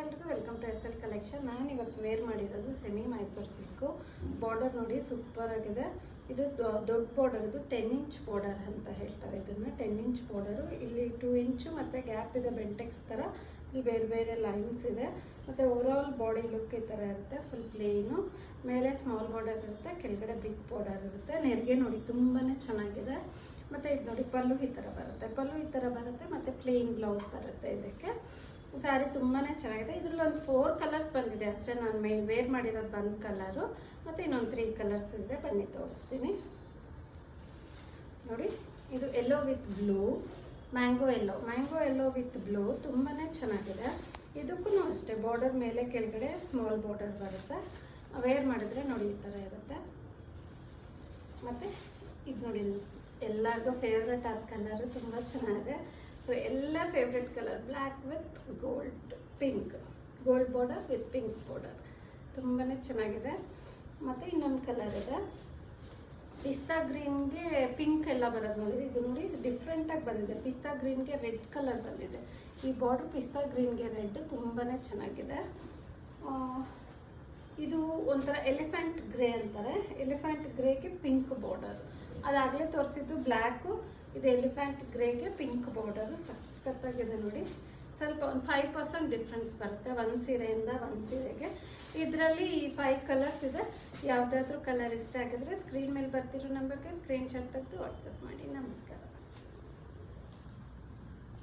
ಎಲ್ರಿಗೂ welcome to S L collection. ನಾನು ಇವತ್ತು ವೇರ್ ಮಾಡಿರೋದು ಸೆಮಿ ಮೈಸೂರು ಸಿಲ್ಕು. ಬಾರ್ಡರ್ ನೋಡಿ ಸೂಪರ್ ಆಗಿದೆ. ಇದು ದೊಡ್ಡ ಬಾರ್ಡರ್, ಇದು 10 ಇಂಚ್ ಬಾರ್ಡರ್ ಅಂತ ಹೇಳ್ತಾರೆ ಇದನ್ನು. 10 ಇಂಚ್ ಬಾರ್ಡರು, ಇಲ್ಲಿ 2 ಇಂಚು ಮತ್ತು ಗ್ಯಾಪ್ ಇದೆ ಬೆಂಟೆಕ್ಸ್ ಥರ. ಇಲ್ಲಿ ಬೇರೆ ಬೇರೆ ಲೈನ್ಸ್ ಇದೆ ಮತ್ತು ಓವರಾಲ್ ಬಾಡಿ ಲುಕ್ ಈ ಥರ ಇರುತ್ತೆ. ಫುಲ್ ಪ್ಲೇನು, ಮೇಲೆ ಸ್ಮಾಲ್ ಬಾರ್ಡರ್ ಇರುತ್ತೆ, ಕೆಳಗಡೆ ಬಿಗ್ ಬಾರ್ಡರ್ ಇರುತ್ತೆ. ನೆರಿಗೆ ನೋಡಿ ತುಂಬಾ ಚೆನ್ನಾಗಿದೆ. ಮತ್ತು ಇದು ನೋಡಿ ಪಲ್ಲು ಈ ಥರ ಬರುತ್ತೆ, ಮತ್ತು ಪ್ಲೇನ್ ಬ್ಲೌಸ್ ಬರುತ್ತೆ ಇದಕ್ಕೆ. ಸ್ಯಾರಿ ತುಂಬಾ ಚೆನ್ನಾಗಿದೆ. ಇದರಲ್ಲಿ ಒಂದು 4 ಕಲರ್ಸ್ ಬಂದಿದೆ ಅಷ್ಟೇ. ನಾನು ವೇರ್ ಮಾಡಿರೋದು ಬಂದ್ ಕಲರು, ಮತ್ತು ಇನ್ನೊಂದು 3 ಕಲರ್ಸ್ ಇದೆ. ಬನ್ನಿ ತೋರಿಸ್ತೀನಿ ನೋಡಿ. ಇದು yellow with blue, mango yellow with blue, ತುಂಬಾ ಚೆನ್ನಾಗಿದೆ. ಇದಕ್ಕೂ ಅಷ್ಟೇ ಬಾರ್ಡರ್ ಮೇಲೆ ಕೆಳಗಡೆ ಸ್ಮಾಲ್ ಬಾರ್ಡರ್ ಬರುತ್ತೆ. ವೇರ್ ಮಾಡಿದ್ರೆ ನೋಡಿ ಈ ಥರ ಇರುತ್ತೆ. ಮತ್ತು ಇದು ನೋಡಿ ಎಲ್ಲರಿಗೂ ಫೇವ್ರೆಟ್ ಆದ ಕಲರು, ತುಂಬ ಚೆನ್ನಾಗಿದೆ. ಎಲ್ಲ favourite colour, black with pink, gold border with pink border, ತುಂಬಾ ಚೆನ್ನಾಗಿದೆ. ಮತ್ತು ಇನ್ನೊಂದು ಕಲರ್ ಇದೆ, ಪಿಸ್ತಾ ಗ್ರೀನ್ಗೆ ಪಿಂಕ್ ಎಲ್ಲ ಬರೋದು ನೋಡಿ. ಇದು ನೋಡಿ, ಇದು ಡಿಫ್ರೆಂಟಾಗಿ ಬಂದಿದೆ. ಪಿಸ್ತಾ ಗ್ರೀನ್ಗೆ ರೆಡ್ ಕಲರ್ ಬಂದಿದೆ. ಈ ಬಾರ್ಡರ್ ಪಿಸ್ತಾ ಗ್ರೀನ್ಗೆ ರೆಡ್, ತುಂಬಾ ಚೆನ್ನಾಗಿದೆ. ಇದು ಒಂಥರ ಎಲಿಫೆಂಟ್ ಗ್ರೇ ಅಂತಾರೆ. ಎಲಿಫೆಂಟ್ ಗ್ರೇಗೆ ಪಿಂಕ್ ಬಾರ್ಡರ್. ಅದಾಗಲೇ ತೋರಿಸಿದ್ದು ಬ್ಲ್ಯಾಕು, ಇದು ಎಲಿಫೆಂಟ್ ಗ್ರೇಗೆ ಪಿಂಕ್ ಬಾರ್ಡರು. ಸಖತ್ತಾಗಿದೆ ನೋಡಿ. ಸ್ವಲ್ಪ ಒಂದು 5% ಡಿಫ್ರೆನ್ಸ್ ಬರುತ್ತೆ ಒಂದು ಸೀರೆಯಿಂದ ಒಂದು ಸೀರೆಗೆ. ಇದರಲ್ಲಿ ಈ 5 ಕಲರ್ಸ್ ಇದೆ. ಯಾವುದಾದ್ರೂ ಕಲರ್ ಇಷ್ಟ ಆಗಿದ್ರೆ ಸ್ಕ್ರೀನ್ ಮೇಲೆ ಬರ್ತಿರೋ ನಂಬರ್ಗೆ ಸ್ಕ್ರೀನ್ಶಾಟ್ ತೆಗೆದು ವಾಟ್ಸಪ್ ಮಾಡಿ. ನಮಸ್ಕಾರ.